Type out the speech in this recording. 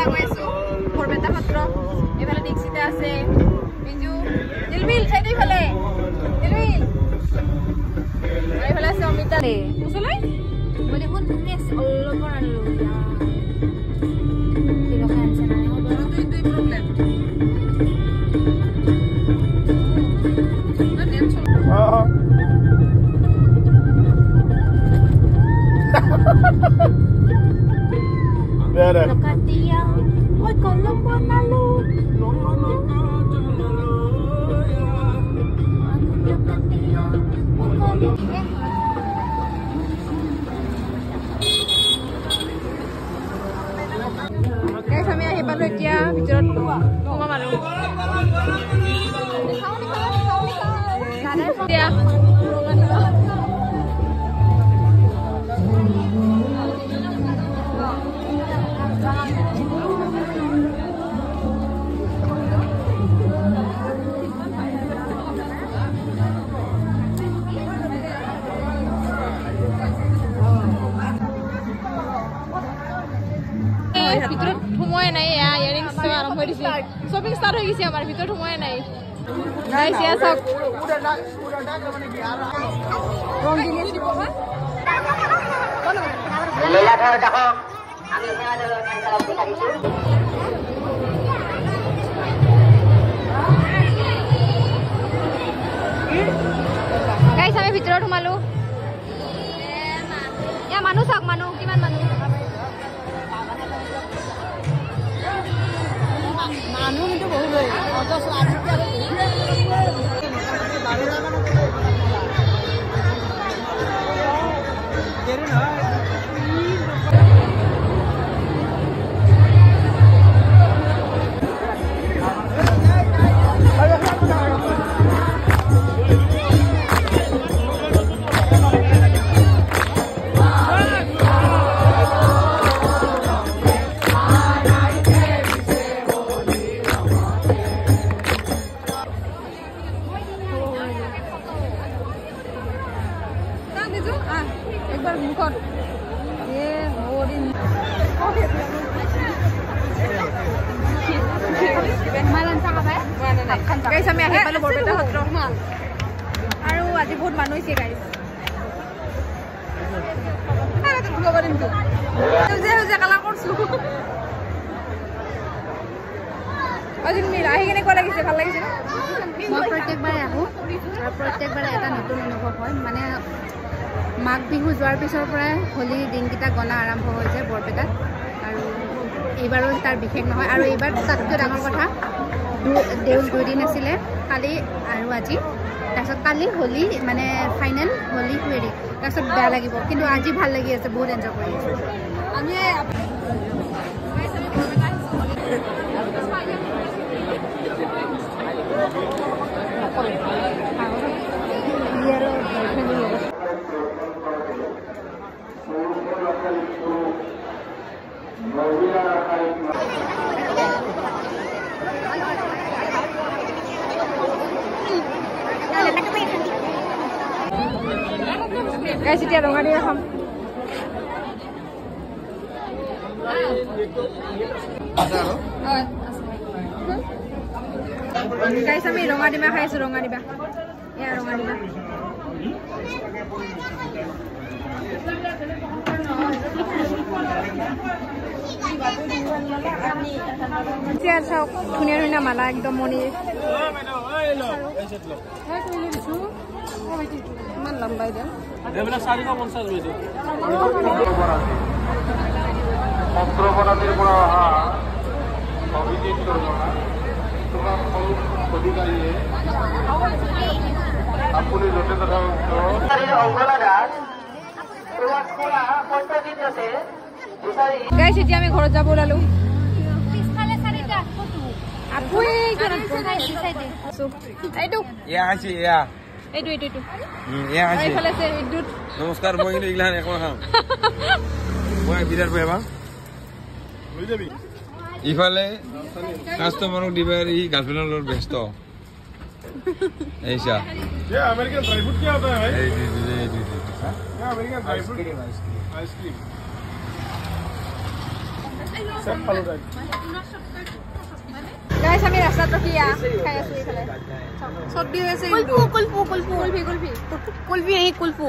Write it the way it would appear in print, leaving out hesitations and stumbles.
গৈ আছো বৰপেটা সত্ৰ এইফালে দীক্ষিতা আছে বিজু দিলবিল চাইডে ইফালে দিলবিল এইফালে আছে অমিতা দে ওচৰলৈ মই দেখোন টেক্স অলপ আনলো দিলো খানছে না দুই problem Lokatia, oi Colombo nalu. Lokatia, oi Colombo. Guys, kami ahi palu dia bicara rumah malu. Dia. ভিতৰত সময় নাই ইয়াৰিংছ আৰম্ভ হৈ দিছে শ্বপিং ষ্টাৰ্ট হৈ গৈছে আমাৰ ভিতৰত সময় নাই গাইছ ইয়া সব লীলাধৰ দেখো আমি সেৱা দলৰ কাৰ্যালয় দেখাইছো গাইছ আমি ভিতৰত সোমালো ইয়া মানুহ চাওক মানুহ কিমান মানুহ মানুহ কিন্তু বহুত হয় অজস আজি আৰু গাইছ আমি আহি পালো বৰপেটা সত্ৰ আৰু আজি বহুত মানুহ হৈছে গাইছ কালাৰ কৰিছো আজি আহি কেনেকুৱা লাগিছে ভাল লাগিছে মই প্ৰত্যেকবাৰে আহোঁ আৰু প্ৰত্যেকবাৰে এটা নতুন অনুভৱ হয় মানে মাঘ বিহু যোৱাৰ পিছৰ পৰাই হোলী দিনকেইটা গণা আৰম্ভ হৈ যায় বৰপেটাত আৰু এইবাৰো তাৰ বিশেষ নহয় আৰু এইবাৰ তাতকৈ ডাঙৰ কথা দেউল 2 দিন আছিলে কালি আৰু আজি তাৰপিছত কালি হোলী মানে ফাইনেল হোলী হেৰি তাৰপিছত বেয়া লাগিব কিন্তু আজি ভাল লাগি আছে বহুত এনজয় কৰি আছোঁ আমি গাইছ এতিয়া ৰঙা দিয়া খাম গাইছ আমি ৰঙা ডিমা খাই আছো ৰঙা ডিমা এয়া ৰঙা ডিমা চাওক ধুনীয়া ধুনীয়া মালা একদম মণি ইমান লম্বাই দিম মন্ত্রপরাধীর পৰা অহা অভিজিৎ শৰ্মা তোমাক অধিকাৰীয়ে আপুনি য'তে তথা গাইছ এতিয়া আমি ঘৰত যাব ওলালো নমস্কাৰ মই কিন্তু এইগিলা একো নাখাওঁ মই বিৰাট বেয়া পাওঁ ইফালে কাষ্টমাৰক দিবাৰ ই গাৰ্লফ্ৰেণ্ডৰ লগত ব্যস্ত ऐसा ये अमेरिकन ड्राई फ्रूट क्या होता है भाई? ये क्या अमेरिकन ड्राई फ्रूट आइसक्रीम सब फॉलो राइट गाइस আমি রাস্তাত রখিয়া খাই আছো এইফালে সবজি আছে কুলফি কুলফি কুলফি কুলফি কুলফি কুলফি এই কুলফি